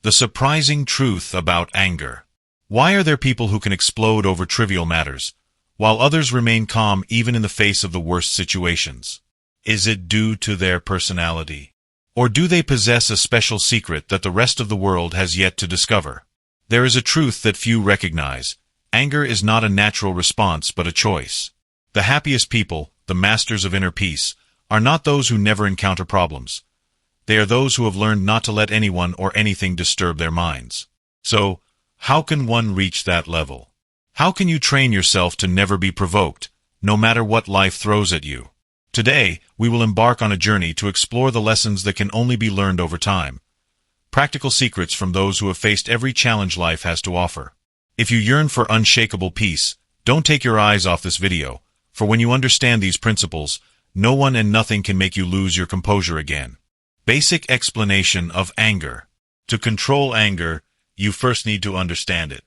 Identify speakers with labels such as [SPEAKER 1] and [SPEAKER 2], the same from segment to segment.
[SPEAKER 1] The surprising truth about anger. Why are there people who can explode over trivial matters, while others remain calm even in the face of the worst situations? Is it due to their personality? Or do they possess a special secret that the rest of the world has yet to discover? There is a truth that few recognize. Anger is not a natural response but a choice. The happiest people, the masters of inner peace, are not those who never encounter problems. They are those who have learned not to let anyone or anything disturb their minds. So, how can one reach that level? How can you train yourself to never be provoked, no matter what life throws at you? Today, we will embark on a journey to explore the lessons that can only be learned over time. Practical secrets from those who have faced every challenge life has to offer. If you yearn for unshakable peace, don't take your eyes off this video, for when you understand these principles, no one and nothing can make you lose your composure again. Basic explanation of anger. To control anger, you first need to understand it.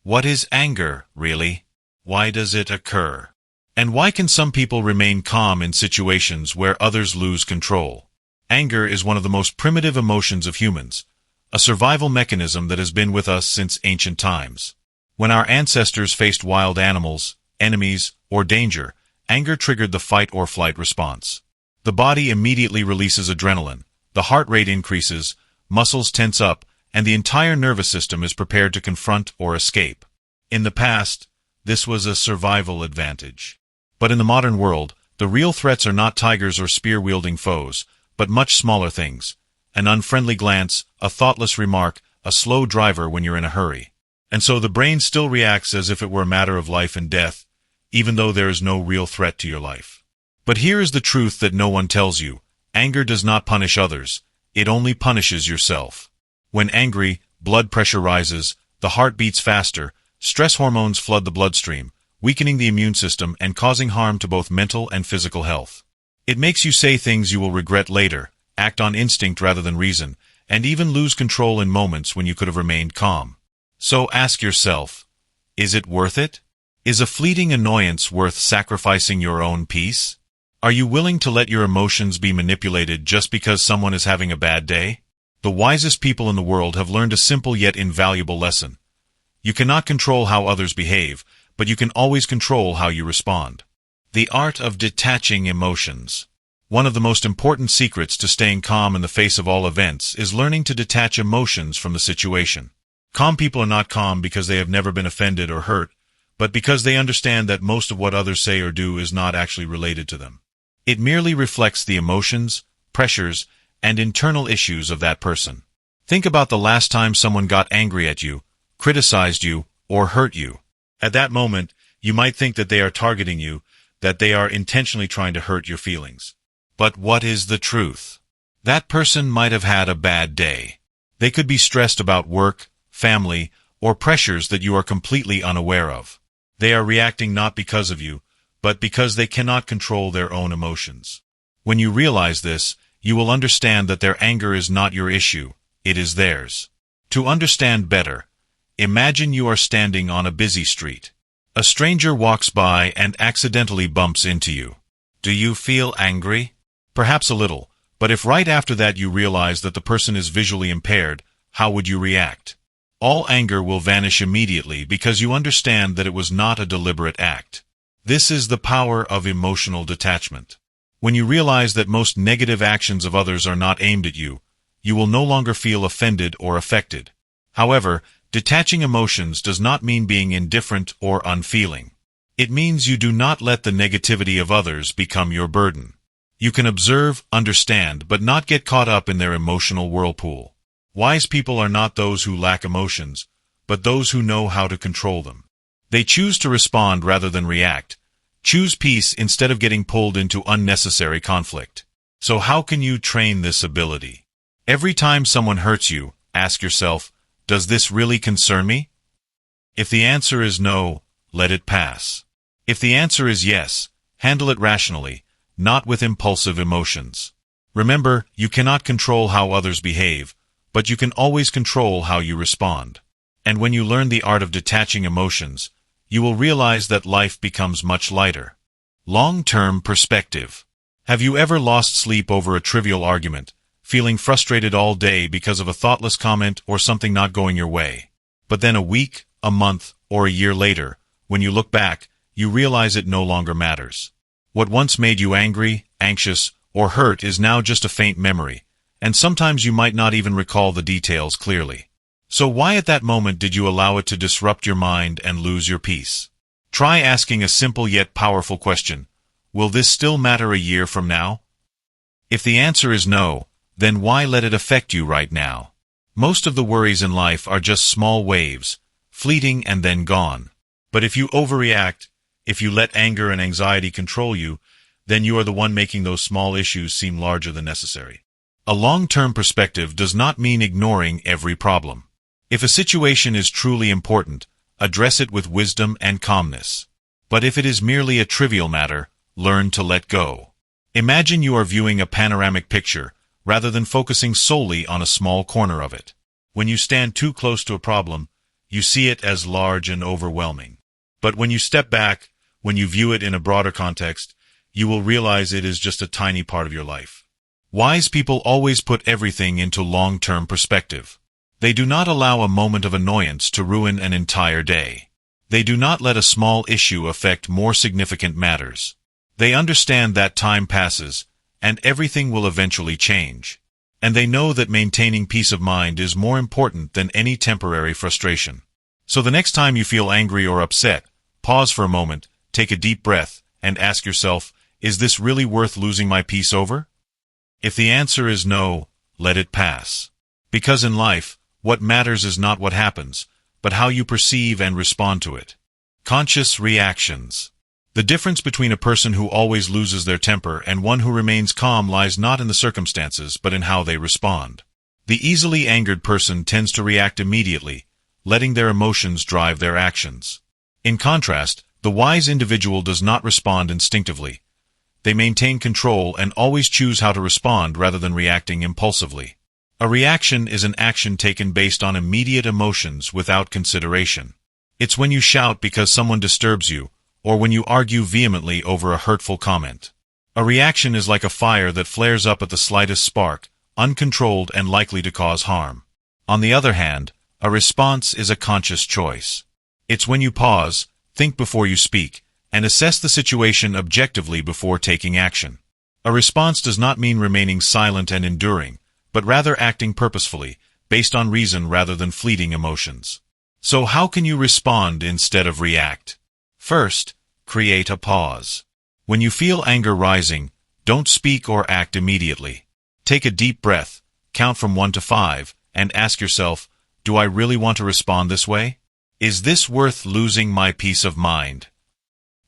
[SPEAKER 1] What is anger, really? Why does it occur? And why can some people remain calm in situations where others lose control? Anger is one of the most primitive emotions of humans, a survival mechanism that has been with us since ancient times. When our ancestors faced wild animals, enemies, or danger, anger triggered the fight-or-flight response. The body immediately releases adrenaline, the heart rate increases, muscles tense up, and the entire nervous system is prepared to confront or escape. In the past, this was a survival advantage. But in the modern world, the real threats are not tigers or spear-wielding foes, but much smaller things. An unfriendly glance, a thoughtless remark, a slow driver when you're in a hurry. And so the brain still reacts as if it were a matter of life and death, even though there is no real threat to your life. But here is the truth that no one tells you. Anger does not punish others. It only punishes yourself. When angry, blood pressure rises, the heart beats faster, stress hormones flood the bloodstream, weakening the immune system and causing harm to both mental and physical health. It makes you say things you will regret later, act on instinct rather than reason, and even lose control in moments when you could have remained calm. So ask yourself, is it worth it? Is a fleeting annoyance worth sacrificing your own peace? Are you willing to let your emotions be manipulated just because someone is having a bad day? The wisest people in the world have learned a simple yet invaluable lesson. You cannot control how others behave, but you can always control how you respond. The art of detaching emotions. One of the most important secrets to staying calm in the face of all events is learning to detach emotions from the situation. Calm people are not calm because they have never been offended or hurt, but because they understand that most of what others say or do is not actually related to them. It merely reflects the emotions, pressures, and internal issues of that person. Think about the last time someone got angry at you, criticized you, or hurt you. At that moment, you might think that they are targeting you, that they are intentionally trying to hurt your feelings. But what is the truth? That person might have had a bad day. They could be stressed about work, family, or pressures that you are completely unaware of. They are reacting not because of you, but because they cannot control their own emotions. When you realize this, you will understand that their anger is not your issue, it is theirs. To understand better, imagine you are standing on a busy street. A stranger walks by and accidentally bumps into you. Do you feel angry? Perhaps a little, but if right after that you realize that the person is visually impaired, how would you react? All anger will vanish immediately because you understand that it was not a deliberate act. This is the power of emotional detachment. When you realize that most negative actions of others are not aimed at you, you will no longer feel offended or affected. However, detaching emotions does not mean being indifferent or unfeeling. It means you do not let the negativity of others become your burden. You can observe, understand, but not get caught up in their emotional whirlpool. Wise people are not those who lack emotions, but those who know how to control them. They choose to respond rather than react. Choose peace instead of getting pulled into unnecessary conflict. So how can you train this ability? Every time someone hurts you, ask yourself, does this really concern me? If the answer is no, let it pass. If the answer is yes, handle it rationally, not with impulsive emotions. Remember, you cannot control how others behave, but you can always control how you respond. And when you learn the art of detaching emotions, you will realize that life becomes much lighter. Long-term perspective. Have you ever lost sleep over a trivial argument, feeling frustrated all day because of a thoughtless comment or something not going your way. But then a week, a month, or a year later, when you look back, you realize it no longer matters. What once made you angry, anxious, or hurt is now just a faint memory, and sometimes you might not even recall the details clearly. So why at that moment did you allow it to disrupt your mind and lose your peace? Try asking a simple yet powerful question. Will this still matter a year from now? If the answer is no, then why let it affect you right now? Most of the worries in life are just small waves, fleeting and then gone. But if you overreact, if you let anger and anxiety control you, then you are the one making those small issues seem larger than necessary. A long-term perspective does not mean ignoring every problem. If a situation is truly important, address it with wisdom and calmness. But if it is merely a trivial matter, learn to let go. Imagine you are viewing a panoramic picture, rather than focusing solely on a small corner of it. When you stand too close to a problem, you see it as large and overwhelming. But when you step back, when you view it in a broader context, you will realize it is just a tiny part of your life. Wise people always put everything into long-term perspective. They do not allow a moment of annoyance to ruin an entire day. They do not let a small issue affect more significant matters. They understand that time passes, and everything will eventually change. And they know that maintaining peace of mind is more important than any temporary frustration. So the next time you feel angry or upset, pause for a moment, take a deep breath, and ask yourself, is this really worth losing my peace over? If the answer is no, let it pass. Because in life, what matters is not what happens, but how you perceive and respond to it. Conscious reactions. The difference between a person who always loses their temper and one who remains calm lies not in the circumstances but in how they respond. The easily angered person tends to react immediately, letting their emotions drive their actions. In contrast, the wise individual does not respond instinctively. They maintain control and always choose how to respond rather than reacting impulsively. A reaction is an action taken based on immediate emotions without consideration. It's when you shout because someone disturbs you, or when you argue vehemently over a hurtful comment. A reaction is like a fire that flares up at the slightest spark, uncontrolled and likely to cause harm. On the other hand, a response is a conscious choice. It's when you pause, think before you speak, and assess the situation objectively before taking action. A response does not mean remaining silent and enduring, but rather acting purposefully, based on reason rather than fleeting emotions. So how can you respond instead of react? First, create a pause. When you feel anger rising, don't speak or act immediately. Take a deep breath, count from 1 to 5, and ask yourself, do I really want to respond this way? Is this worth losing my peace of mind?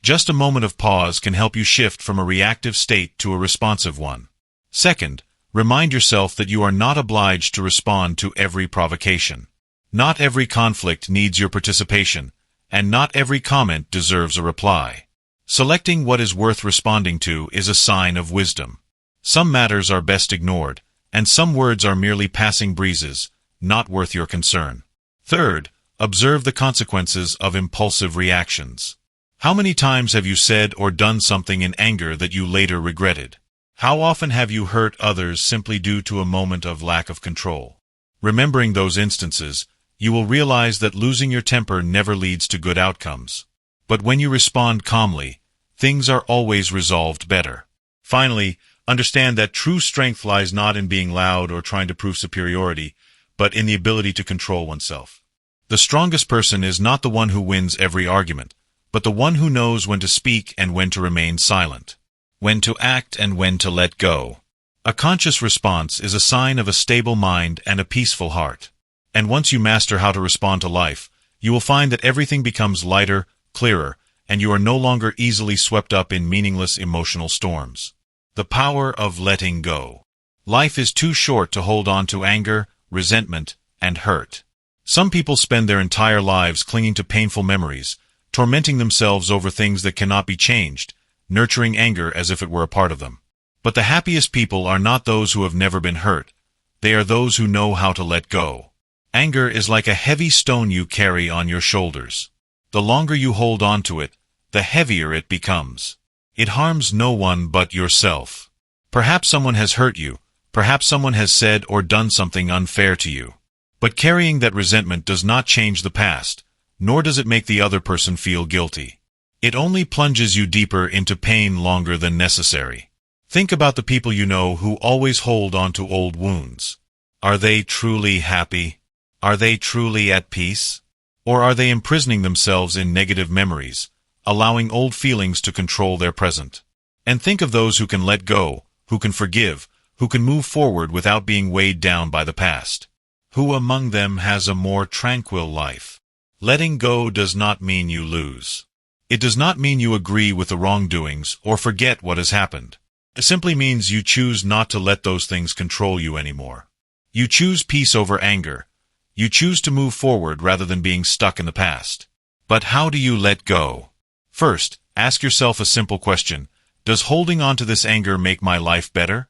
[SPEAKER 1] Just a moment of pause can help you shift from a reactive state to a responsive one. Second, remind yourself that you are not obliged to respond to every provocation. Not every conflict needs your participation, and not every comment deserves a reply. Selecting what is worth responding to is a sign of wisdom. Some matters are best ignored, and some words are merely passing breezes, not worth your concern. Third, observe the consequences of impulsive reactions. How many times have you said or done something in anger that you later regretted? How often have you hurt others simply due to a moment of lack of control? Remembering those instances, you will realize that losing your temper never leads to good outcomes. But when you respond calmly, things are always resolved better. Finally, understand that true strength lies not in being loud or trying to prove superiority, but in the ability to control oneself. The strongest person is not the one who wins every argument, but the one who knows when to speak and when to remain silent, when to act and when to let go. A conscious response is a sign of a stable mind and a peaceful heart. And once you master how to respond to life, you will find that everything becomes lighter, clearer, and you are no longer easily swept up in meaningless emotional storms. The power of letting go. Life is too short to hold on to anger, resentment, and hurt. Some people spend their entire lives clinging to painful memories, tormenting themselves over things that cannot be changed, nurturing anger as if it were a part of them. But the happiest people are not those who have never been hurt. They are those who know how to let go. Anger is like a heavy stone you carry on your shoulders. The longer you hold on to it, the heavier it becomes. It harms no one but yourself. Perhaps someone has hurt you, Perhaps someone has said or done something unfair to you. But carrying that resentment does not change the past, nor does it make the other person feel guilty. It only plunges you deeper into pain longer than necessary. Think about the people you know who always hold on to old wounds. Are they truly happy? Are they truly at peace? Or are they imprisoning themselves in negative memories, allowing old feelings to control their present? And think of those who can let go, who can forgive, who can move forward without being weighed down by the past. Who among them has a more tranquil life? Letting go does not mean you lose. It does not mean you agree with the wrongdoings or forget what has happened. It simply means you choose not to let those things control you anymore. You choose peace over anger. You choose to move forward rather than being stuck in the past. But how do you let go? First, ask yourself a simple question. Does holding on to this anger make my life better?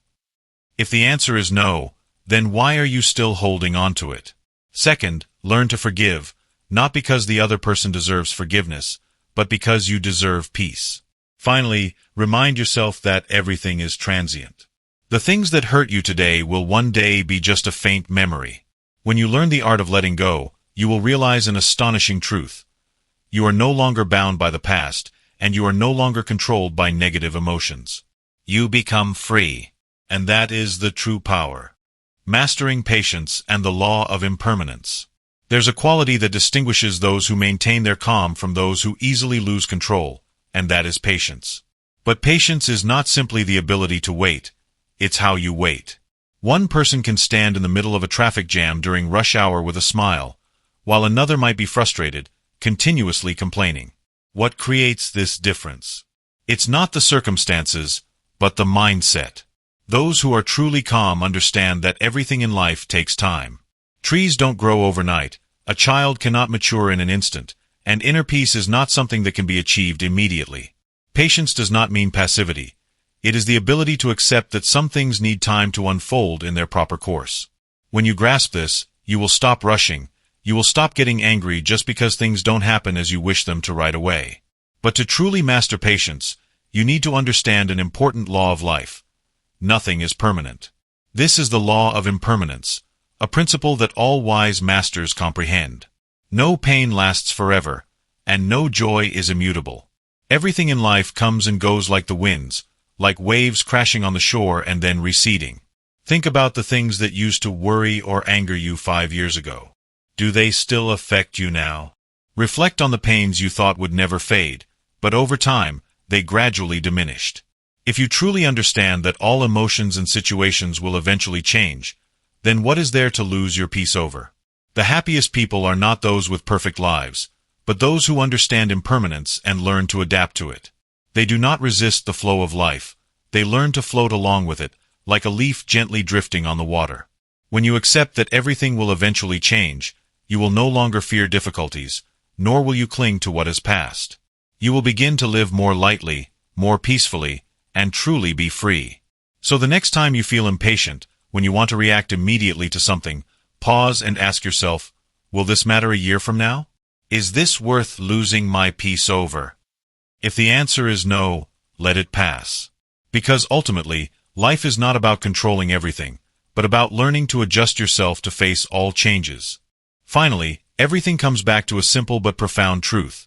[SPEAKER 1] If the answer is no, then why are you still holding on to it? Second, learn to forgive, not because the other person deserves forgiveness, but because you deserve peace. Finally, remind yourself that everything is transient. The things that hurt you today will one day be just a faint memory. When you learn the art of letting go, you will realize an astonishing truth. You are no longer bound by the past, and you are no longer controlled by negative emotions. You become free, and that is the true power. Mastering patience and the law of impermanence. There's a quality that distinguishes those who maintain their calm from those who easily lose control, and that is patience. But patience is not simply the ability to wait, it's how you wait. One person can stand in the middle of a traffic jam during rush hour with a smile, while another might be frustrated, continuously complaining. What creates this difference? It's not the circumstances, but the mindset. Those who are truly calm understand that everything in life takes time. Trees don't grow overnight, a child cannot mature in an instant, and inner peace is not something that can be achieved immediately. Patience does not mean passivity. It is the ability to accept that some things need time to unfold in their proper course. When you grasp this, you will stop rushing. You will stop getting angry just because things don't happen as you wish them to right away. But to truly master patience, you need to understand an important law of life. Nothing is permanent. This is the law of impermanence, a principle that all wise masters comprehend. No pain lasts forever, and no joy is immutable. Everything in life comes and goes like the winds, like waves crashing on the shore and then receding. Think about the things that used to worry or anger you 5 years ago. Do they still affect you now? Reflect on the pains you thought would never fade, but over time, they gradually diminished. If you truly understand that all emotions and situations will eventually change, then what is there to lose your peace over? The happiest people are not those with perfect lives, but those who understand impermanence and learn to adapt to it. They do not resist the flow of life. They learn to float along with it, like a leaf gently drifting on the water. When you accept that everything will eventually change, you will no longer fear difficulties, nor will you cling to what has passed. You will begin to live more lightly, more peacefully, and truly be free. So the next time you feel impatient, when you want to react immediately to something, pause and ask yourself, will this matter a year from now? Is this worth losing my peace over? If the answer is no, let it pass. Because ultimately, life is not about controlling everything, but about learning to adjust yourself to face all changes. Finally, everything comes back to a simple but profound truth.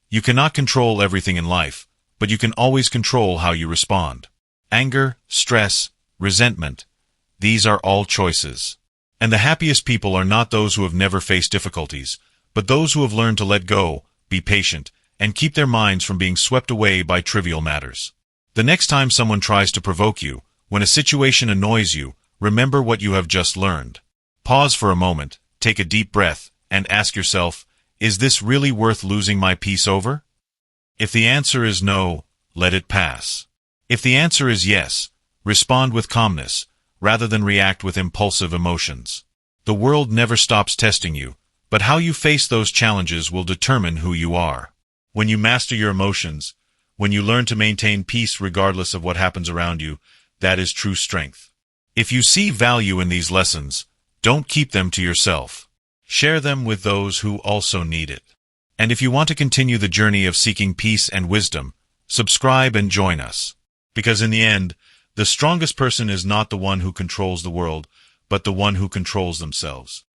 [SPEAKER 1] You cannot control everything in life, but you can always control how you respond. Anger, stress, resentment, these are all choices. And the happiest people are not those who have never faced difficulties, but those who have learned to let go, be patient, and keep their minds from being swept away by trivial matters. The next time someone tries to provoke you, when a situation annoys you, remember what you have just learned. Pause for a moment, take a deep breath, and ask yourself, is this really worth losing my peace over? If the answer is no, let it pass. If the answer is yes, respond with calmness, rather than react with impulsive emotions. The world never stops testing you, but how you face those challenges will determine who you are. When you master your emotions, when you learn to maintain peace regardless of what happens around you, that is true strength. If you see value in these lessons, don't keep them to yourself. Share them with those who also need it. And if you want to continue the journey of seeking peace and wisdom, subscribe and join us. Because in the end, The strongest person is not the one who controls the world, but the one who controls themselves.